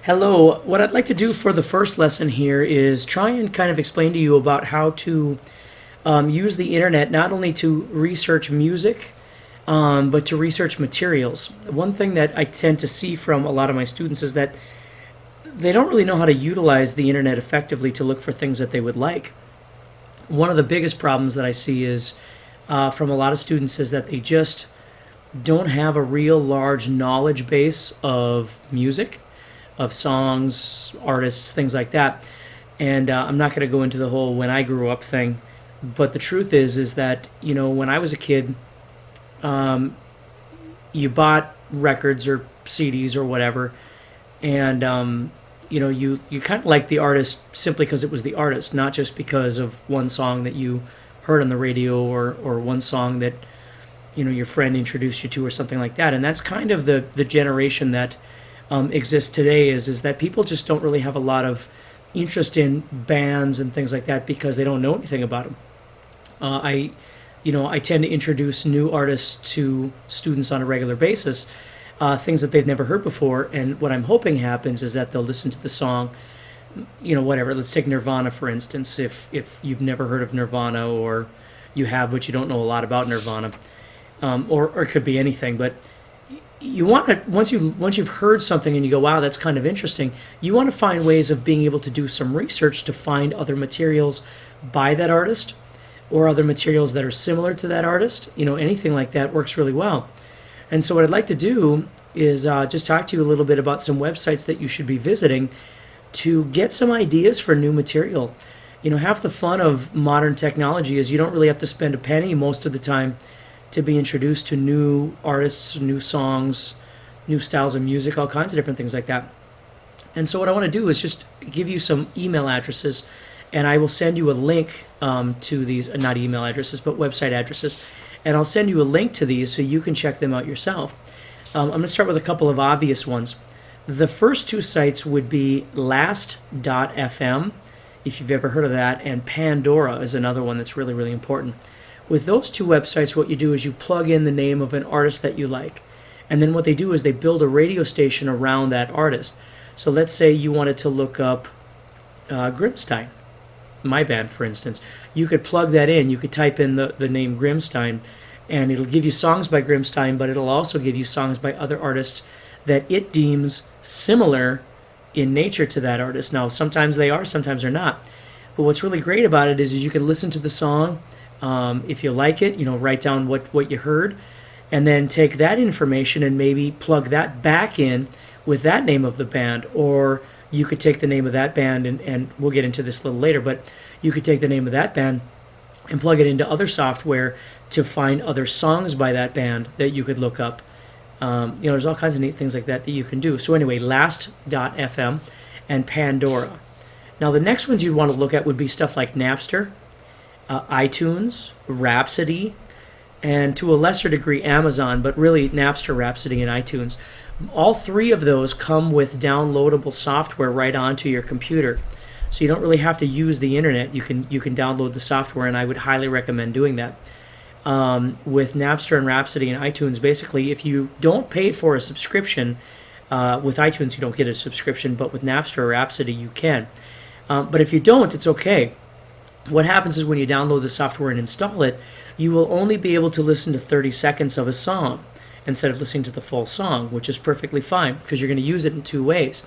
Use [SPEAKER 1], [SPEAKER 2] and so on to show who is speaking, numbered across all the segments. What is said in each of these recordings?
[SPEAKER 1] Hello, what I'd like to do for the first lesson here is try and kind of explain to you about how to use the internet not only to research music, but to research materials. One thing that I tend to see from a lot of my students is that they don't really know how to utilize the internet effectively to look for things that they would like. One of the biggest problems that I see is from a lot of students is that they just don't have a real large knowledge base of music, of songs, artists, things like that. And I'm not going to go into the whole when I grew up thing, but the truth is that, you know, when I was a kid, you bought records or CDs or whatever, and you know, you kind of liked the artist simply because it was the artist, not just because of one song that you heard on the radio or one song that, you know, your friend introduced you to or something like that. And that's kind of the generation that exists today is that people just don't really have a lot of interest in bands and things like that because they don't know anything about them. I tend to introduce new artists to students on a regular basis, things that they've never heard before, and what I'm hoping happens is that they'll listen to the song, you know, whatever. Let's take Nirvana, for instance. If you've never heard of Nirvana, or you have but you don't know a lot about Nirvana, or it could be anything, but you want to, once you've heard something and you go, wow, that's kind of interesting, you want to find ways of being able to do some research to find other materials by that artist or other materials that are similar to that artist. You know, anything like that works really well. And so what I'd like to do is just talk to you a little bit about some websites that you should be visiting to get some ideas for new material. You know, half the fun of modern technology is you don't really have to spend a penny most of the time to be introduced to new artists, new songs, new styles of music, all kinds of different things like that. And so what I want to do is just give you some email addresses, and I will send you a link to these, not email addresses, but website addresses. And I'll send you a link to these so you can check them out yourself. I'm going to start with a couple of obvious ones. The first two sites would be last.fm, if you've ever heard of that, and Pandora is another one that's really, really important. With those two websites, what you do is you plug in the name of an artist that you like. And then what they do is they build a radio station around that artist. So let's say you wanted to look up Grimstein, my band, for instance. You could plug that in. You could type in the name Grimstein, and it'll give you songs by Grimstein, but it'll also give you songs by other artists that it deems similar in nature to that artist. Now, sometimes they are, sometimes they're not. But what's really great about it is you can listen to the song. If you like it, you know, write down what you heard, and then take that information and maybe plug that back in with that name of the band. Or you could take the name of that band, and we'll get into this a little later, but you could take the name of that band and plug it into other software to find other songs by that band that you could look up. You know, there's all kinds of neat things like that that you can do. So anyway, last.fm and Pandora. Now the next ones you'd want to look at would be stuff like Napster, iTunes, Rhapsody, and to a lesser degree Amazon, but really Napster, Rhapsody, and iTunes. All three of those come with downloadable software right onto your computer. So you don't really have to use the internet. You can download the software, and I would highly recommend doing that. With Napster and Rhapsody and iTunes, basically, if you don't pay for a subscription, with iTunes you don't get a subscription, but with Napster or Rhapsody you can. But if you don't, it's okay. What happens is when you download the software and install it, you will only be able to listen to 30 seconds of a song instead of listening to the full song, which is perfectly fine because you're going to use it in two ways.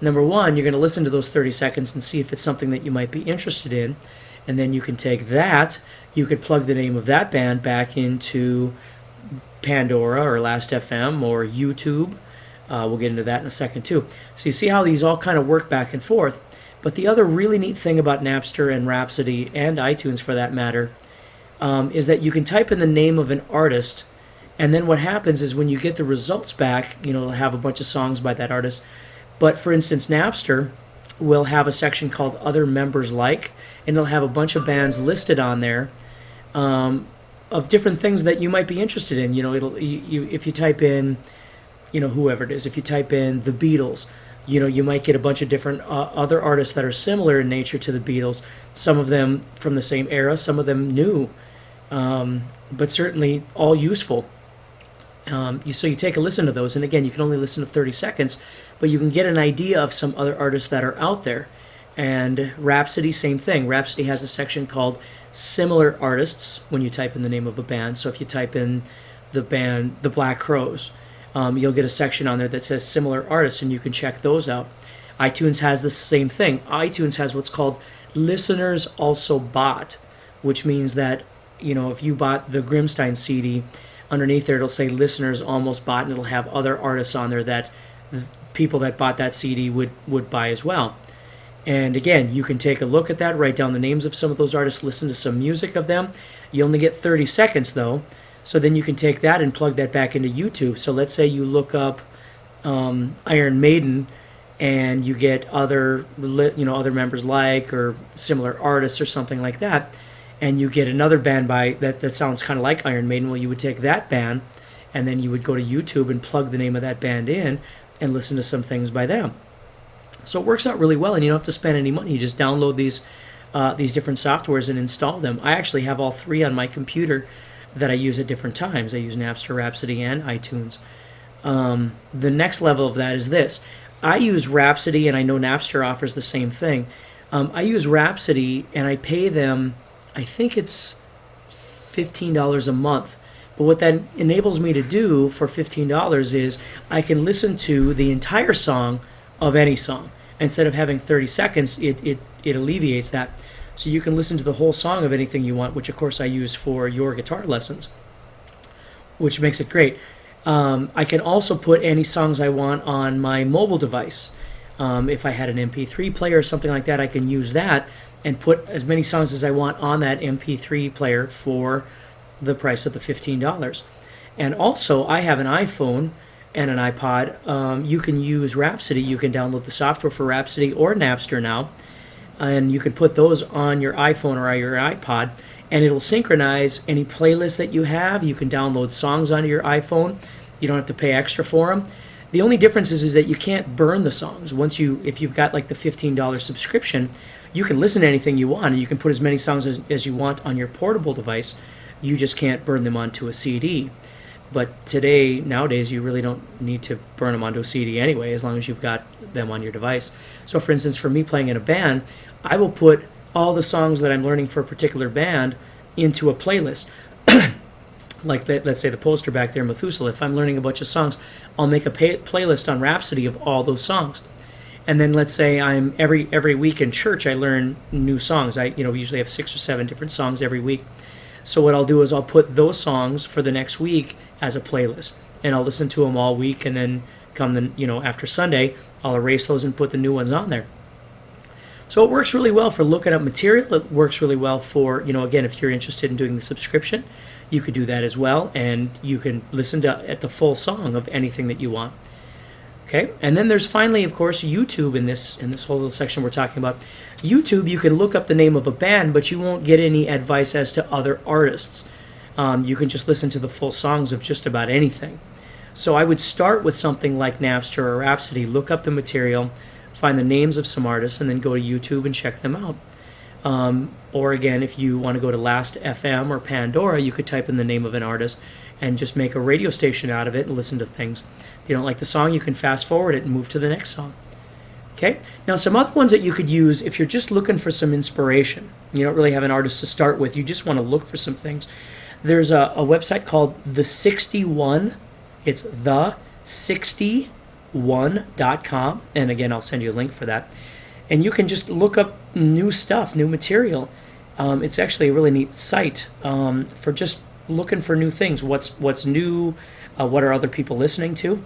[SPEAKER 1] Number one, you're going to listen to those 30 seconds and see if it's something that you might be interested in, and then you can take that, you could plug the name of that band back into Pandora or Last.fm or YouTube. We'll get into that in a second too. So you see how these all kind of work back and forth. But the other really neat thing about Napster and Rhapsody and iTunes, for that matter, is that you can type in the name of an artist, and then what happens is when you get the results back, you know, it'll have a bunch of songs by that artist. But for instance, Napster will have a section called Other Members Like, and it'll have a bunch of bands listed on there of different things that you might be interested in. You know, if you type in, you know, whoever it is, if you type in the Beatles, you know, you might get a bunch of different other artists that are similar in nature to the Beatles, some of them from the same era, some of them new, but certainly all useful. So you take a listen to those, and again, you can only listen to 30 seconds, but you can get an idea of some other artists that are out there. And Rhapsody, same thing. Rhapsody has a section called Similar Artists when you type in the name of a band. So if you type in the band The Black Crowes, you'll get a section on there that says Similar Artists, and you can check those out. iTunes has the same thing. iTunes has what's called Listeners Also Bought, which means that, if you bought the Grimstein CD, underneath there it'll say Listeners Almost Bought, and it'll have other artists on there that people that bought that CD would buy as well. And again, you can take a look at that, write down the names of some of those artists, listen to some music of them. You only get 30 seconds though, so then you can take that and plug that back into YouTube. So let's say you look up Iron Maiden, and you get other members like or similar artists or something like that, and you get another band that sounds kind of like Iron Maiden. Well, you would take that band, and then you would go to YouTube and plug the name of that band in and listen to some things by them. So it works out really well, and you don't have to spend any money. You just download these different softwares and install them. I actually have all three on my computer that I use at different times. I use Napster, Rhapsody, and iTunes. The next level of that is this. I use Rhapsody, and I know Napster offers the same thing. I use Rhapsody, and I pay them, I think it's $15 a month. But what that enables me to do for $15 is I can listen to the entire song of any song. Instead of having 30 seconds, it alleviates that. So you can listen to the whole song of anything you want, which of course I use for your guitar lessons, which makes it great. I can also put any songs I want on my mobile device. If I had an MP3 player or something like that, I can use that and put as many songs as I want on that MP3 player for the price of the $15. And also, I have an iPhone and an iPod. You can use Rhapsody. You can download the software for Rhapsody or Napster now, and you can put those on your iPhone or your iPod, and it'll synchronize any playlist that you have. You can download songs onto your iPhone. You don't have to pay extra for them. The only difference is that you can't burn the songs. If you've got like the $15 subscription, you can listen to anything you want, and you can put as many songs as you want on your portable device. You just can't burn them onto a CD. But nowadays, you really don't need to burn them onto a CD anyway, as long as you've got them on your device. So for instance, for me playing in a band, I will put all the songs that I'm learning for a particular band into a playlist. Like let's say the poster back there, Methuselah. If I'm learning a bunch of songs, I'll make a playlist on Rhapsody of all those songs. And then let's say I'm every week in church, I learn new songs. We usually have 6 or 7 different songs every week. So what I'll do is I'll put those songs for the next week as a playlist, and I'll listen to them all week, and then after Sunday, I'll erase those and put the new ones on there. So it works really well for looking up material. It works really well for, again, if you're interested in doing the subscription, you could do that as well, and you can listen at the full song of anything that you want. Okay, and then there's finally, of course, YouTube in this whole little section we're talking about. YouTube, you can look up the name of a band, but you won't get any advice as to other artists. You can just listen to the full songs of just about anything. So I would start with something like Napster or Rhapsody, look up the material, find the names of some artists, and then go to YouTube and check them out. Or again, if you want to go to Last.fm or Pandora, you could type in the name of an artist and just make a radio station out of it and listen to things. If you don't like the song, you can fast forward it and move to the next song. Okay? Now, some other ones that you could use if you're just looking for some inspiration. You don't really have an artist to start with. You just want to look for some things. There's a website called The 61. It's the61.com. And again, I'll send you a link for that. And you can just look up new stuff, new material. It's actually a really neat site for just looking for new things. What's new? What are other people listening to?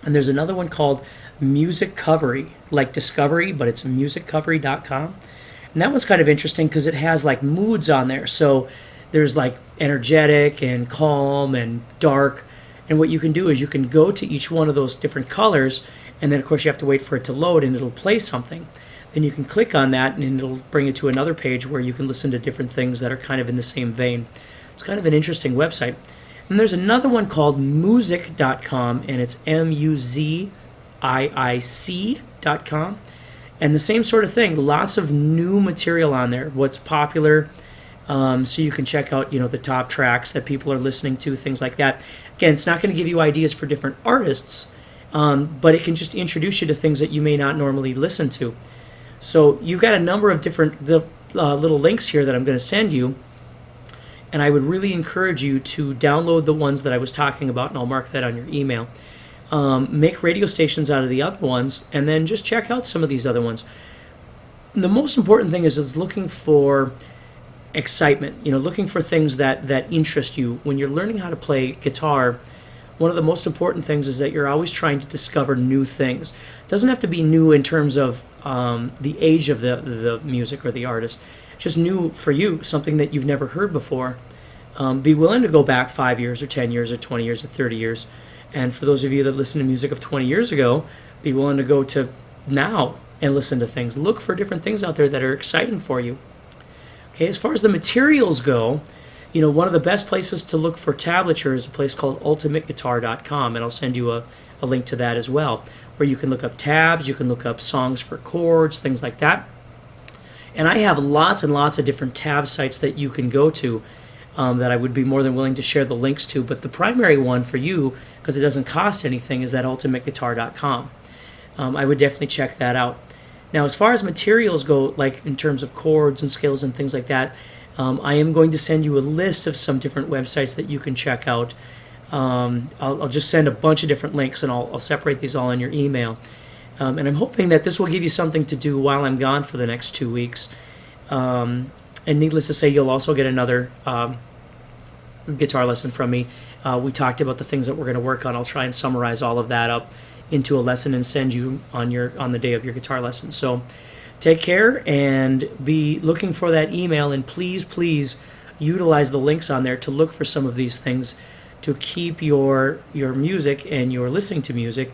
[SPEAKER 1] And there's another one called Musiccovery, like Discovery, but it's musiccovery.com. And that one's kind of interesting because it has like moods on there. So there's like energetic and calm and dark. And what you can do is you can go to each one of those different colors, and then of course you have to wait for it to load, and it'll play something. Then you can click on that, and it'll bring you to another page where you can listen to different things that are kind of in the same vein. It's kind of an interesting website. And there's another one called music.com, and it's MUZIIC.com. And the same sort of thing, lots of new material on there, what's popular, so you can check out, the top tracks that people are listening to, things like that. Again, it's not going to give you ideas for different artists, but it can just introduce you to things that you may not normally listen to. So you've got a number of different little links here that I'm going to send you, and I would really encourage you to download the ones that I was talking about, and I'll mark that on your email. Make radio stations out of the other ones, and then just check out some of these other ones. The most important thing is looking for excitement, looking for things that interest you. When you're learning how to play guitar, one of the most important things is that you're always trying to discover new things. It doesn't have to be new in terms of the age of the music or the artist, just new for you, something that you've never heard before. Be willing to go back 5 years or 10 years or 20 years or 30 years. And for those of you that listen to music of 20 years ago, be willing to go to now and listen to things. Look for different things out there that are exciting for you. Okay, as far as the materials go, one of the best places to look for tablature is a place called ultimateguitar.com, and I'll send you a link to that as well, where you can look up tabs, you can look up songs for chords, things like that. And I have lots and lots of different tab sites that you can go to that I would be more than willing to share the links to, but the primary one for you, because it doesn't cost anything, is that ultimateguitar.com. I would definitely check that out. Now, as far as materials go, like in terms of chords and scales and things like that, I am going to send you a list of some different websites that you can check out. I'll just send a bunch of different links, and I'll separate these all in your email. And I'm hoping that this will give you something to do while I'm gone for the next 2 weeks. And needless to say, you'll also get another guitar lesson from me. We talked about the things that we're going to work on. I'll try and summarize all of that up into a lesson and send you on the day of your guitar lesson. So take care and be looking for that email, and please utilize the links on there to look for some of these things to keep your music and your listening to music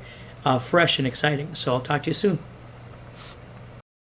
[SPEAKER 1] fresh and exciting. So I'll talk to you soon.